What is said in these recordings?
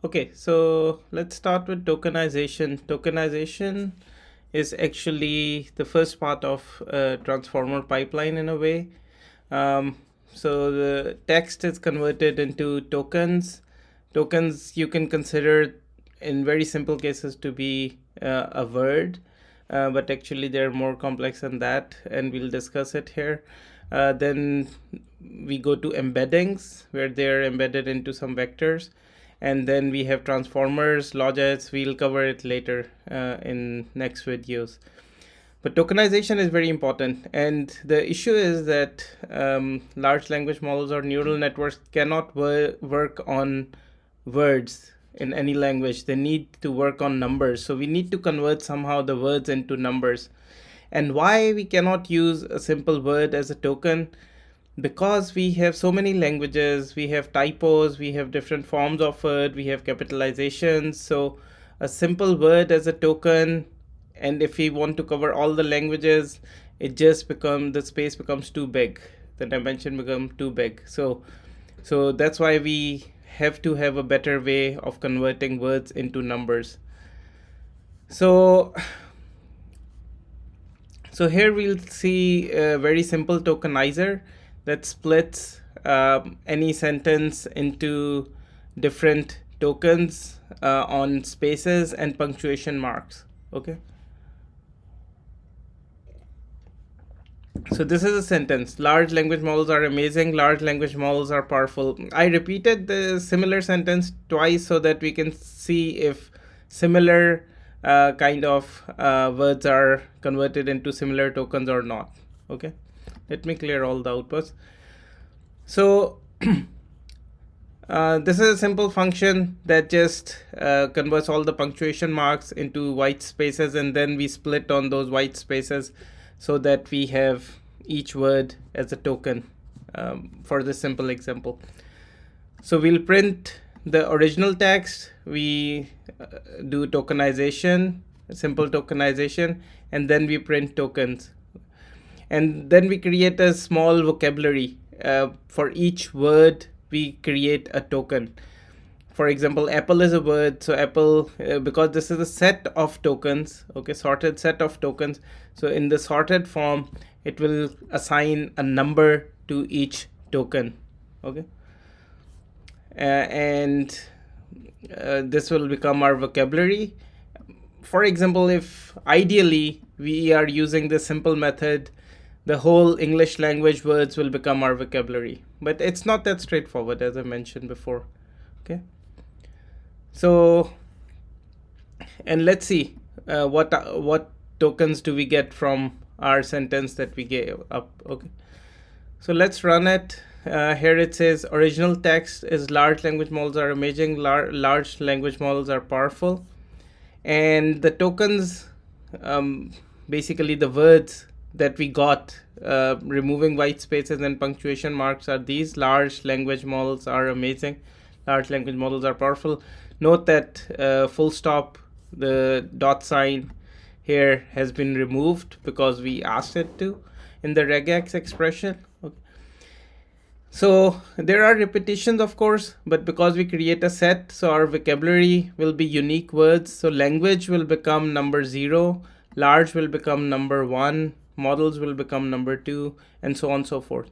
Okay, so let's start with tokenization. Tokenization is actually the first part of a transformer pipeline in a way. Um, so the text is converted into tokens. Tokens you can consider in very simple cases to be a word, but actually they're more complex than that, and we'll discuss it here. Then we go to embeddings, where they're embedded into some vectors, and then we have transformers, logics. We'll cover it later in next videos. But tokenization is very important, and the issue is that large language models or neural networks cannot work on words in any language. They need to work on numbers. So we need to convert somehow the words into numbers. And why we cannot use a simple word as a token? Because we have so many languages, we have typos, we have different forms of word, we have capitalizations. So a simple word as a token, and if we want to cover all the languages, it just becomes, the space becomes too big, the dimension becomes too big. So that's why we have to have a better way of converting words into numbers. So here we'll see a very simple tokenizer that splits any sentence into different tokens on spaces and punctuation marks. Okay. So this is a sentence. Large language models are amazing. Large language models are powerful. I repeated the similar sentence twice so that we can see if similar kind of words are converted into similar tokens or not. Okay. Let me clear all the outputs. So this is a simple function that just converts all the punctuation marks into white spaces, and then we split on those white spaces so that we have each word as a token for this simple example. So we'll print the original text, we do tokenization, simple tokenization, and then we print tokens. And then we create a small vocabulary. For each word, we create a token. For example, apple is a word, so apple, because this is a set of tokens, okay, sorted set of tokens. So in the sorted form, it will assign a number to each token, okay, and this will become our vocabulary. For example, if ideally we are using this simple method, the whole English language words will become our vocabulary, but it's not that straightforward, as I mentioned before. Okay. So, and let's see what tokens do we get from our sentence that we gave up. Okay. So let's run it. Here it says original text is large language models are amazing. Large language models are powerful, and the tokens, basically the words that we got, removing white spaces and punctuation marks, are these: large language models are amazing, large language models are powerful. Note that full stop, the dot sign here has been removed because we asked it to in the regex expression. Okay. So there are repetitions, of course, but because we create a set, so our vocabulary will be unique words. So language will become number 0, large will become number 1, models will become number 2, and so on and so forth.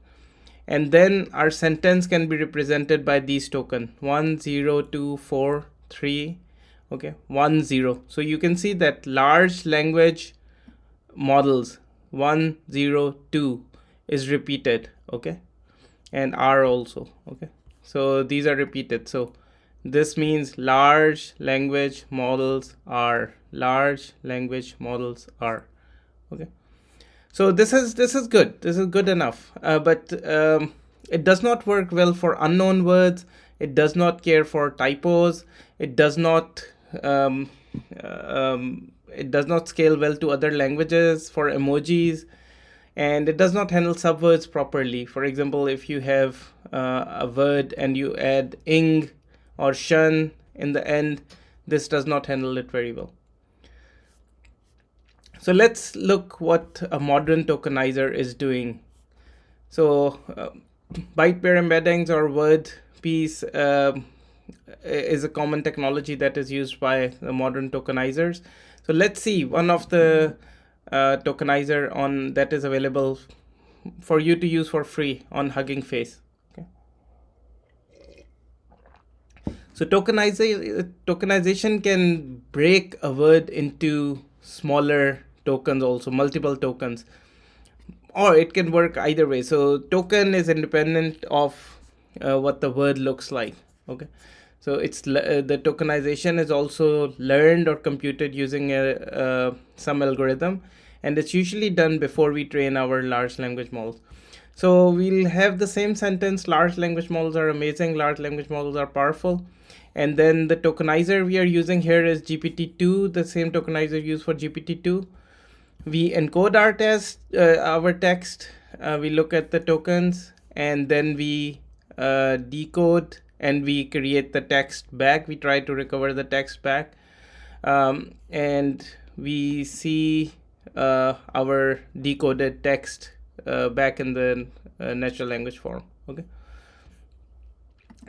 And then our sentence can be represented by these tokens: 1, 0, 2, 4, 3, okay, 1, 0. So you can see that large language models 1, 0, 2 is repeated, okay, and R also, okay. So these are repeated. So this means large language models are, large language models are, okay. So this is good. This is good enough. But it does not work well for unknown words. It does not care for typos. It does not scale well to other languages for emojis, and it does not handle subwords properly. For example, if you have a word and you add ing or shun in the end, this does not handle it very well. So let's look what a modern tokenizer is doing. So byte pair embeddings or WordPiece is a common technology that is used by the modern tokenizers. So let's see one of the tokenizer on that is available for you to use for free on Hugging Face. Okay. So tokenization can break a word into smaller tokens, also multiple tokens, or it can work either way. So token is independent of what the word looks like. Okay, so it's the tokenization is also learned or computed using some algorithm, and it's usually done before we train our large language models. So we'll have the same sentence: large language models are amazing, large language models are powerful. And then the tokenizer we are using here is GPT-2, the same tokenizer used for GPT-2. We encode our text, we look at the tokens, and then we decode and we create the text back. We try to recover the text back, and we see our decoded text back in the natural language form. Okay.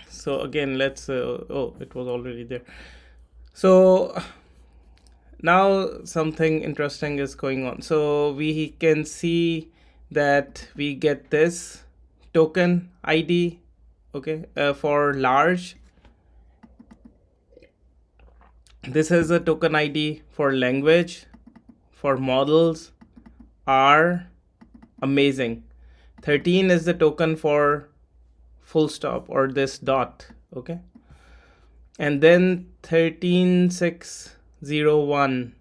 So again, let's oh, it was already there. So now something interesting is going on. So we can see that we get this token ID, okay, for large. This is a token ID for language, for models are amazing. 13 is the token for full stop or this dot, okay. And then 13601,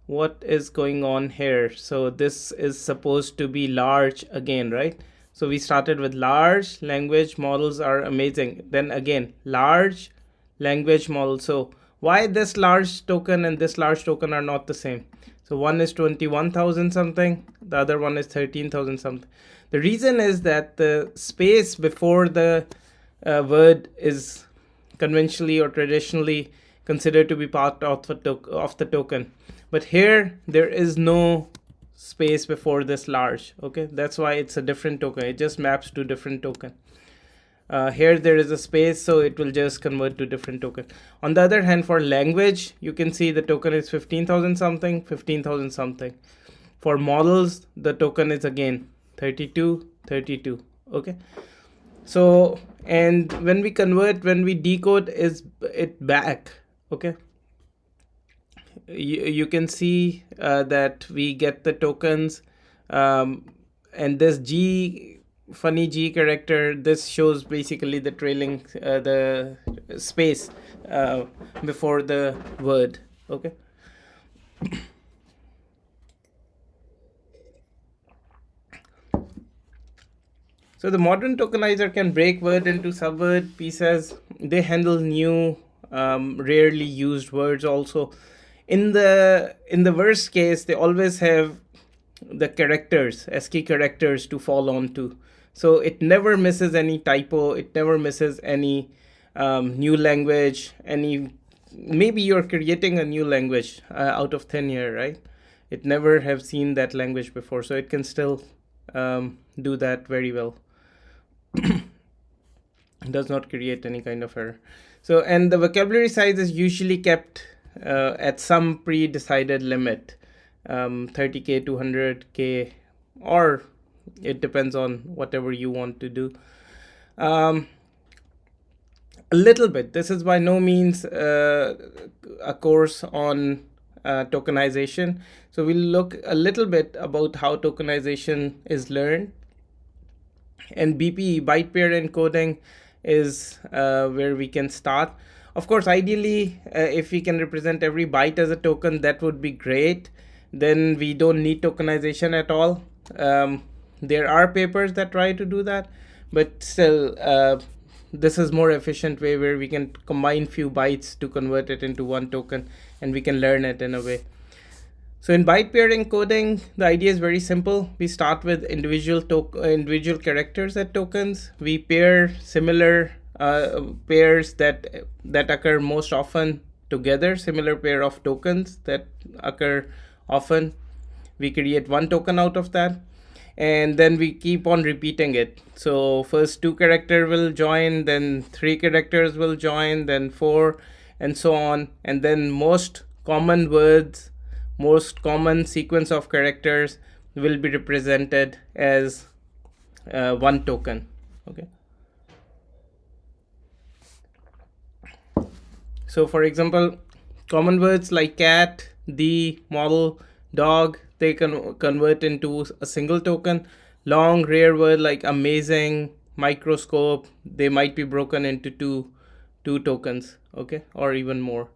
what is going on here? So this is supposed to be large again, right? So we started with large language models are amazing, then again large language model. So why this large token and this large token are not the same? So one is 21,000 something, the other one is 13,000 something. The reason is that the space before the word is conventionally or traditionally considered to be part of the token, but here there is no space before this large. Okay, that's why it's a different token. It just maps to different token. Here there is a space, so it will just convert to different token. On the other hand, for language, you can see the token is 15,000 something, 15,000 something. For models, the token is again 32, 32. Okay. So, and when we convert, when we decode it back, okay, you can see that we get the tokens, and this funny G character, this shows basically the trailing, the space before the word, okay. So the modern tokenizer can break word into subword pieces. They handle new, rarely used words also. In the worst case, they always have the characters, ASCII characters to fall onto. So it never misses any typo. It never misses any new language. Maybe you're creating a new language out of thin air, right? It never have seen that language before, so it can still do that very well. Does not create any kind of error. So, and the vocabulary size is usually kept at some pre-decided limit, 30k, 200k, or it depends on whatever you want to do. A little bit. This is by no means a course on tokenization. So we'll look a little bit about how tokenization is learned. And BPE, byte pair encoding, is where we can start. Of course, ideally, if we can represent every byte as a token, that would be great. Then we don't need tokenization at all. There are papers that try to do that, but still, this is more efficient way where we can combine few bytes to convert it into one token, and we can learn it in a way. So in byte pair encoding, the idea is very simple. We start with individual characters as tokens. We pair similar pairs that occur most often together, similar pair of tokens that occur often. We create one token out of that. and then we keep on repeating it. So first 2 characters will join, then 3 characters will join, then 4, and so on. And then most common words, most common sequence of characters will be represented as one token. Okay. So for example, common words like cat, the, model, dog, they can convert into a single token. Long rare word like amazing, microscope, they might be broken into two tokens, okay, or even more.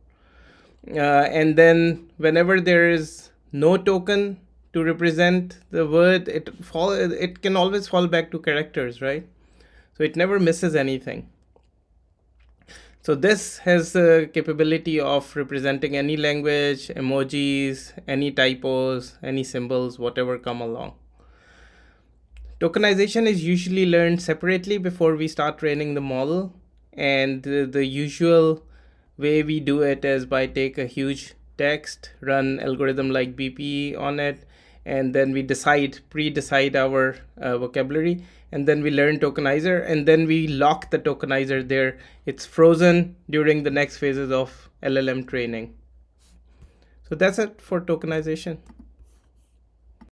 And then whenever there is no token to represent the word, it can always fall back to characters, right? So it never misses anything. So this has the capability of representing any language, emojis, any typos, any symbols, whatever come along. Tokenization is usually learned separately before we start training the model, and the usual way we do it is by take a huge text, run algorithm like BP on it, and then we pre-decide our vocabulary, and then we learn tokenizer, and then we lock the tokenizer there. It's frozen during the next phases of LLM training. So that's it for tokenization.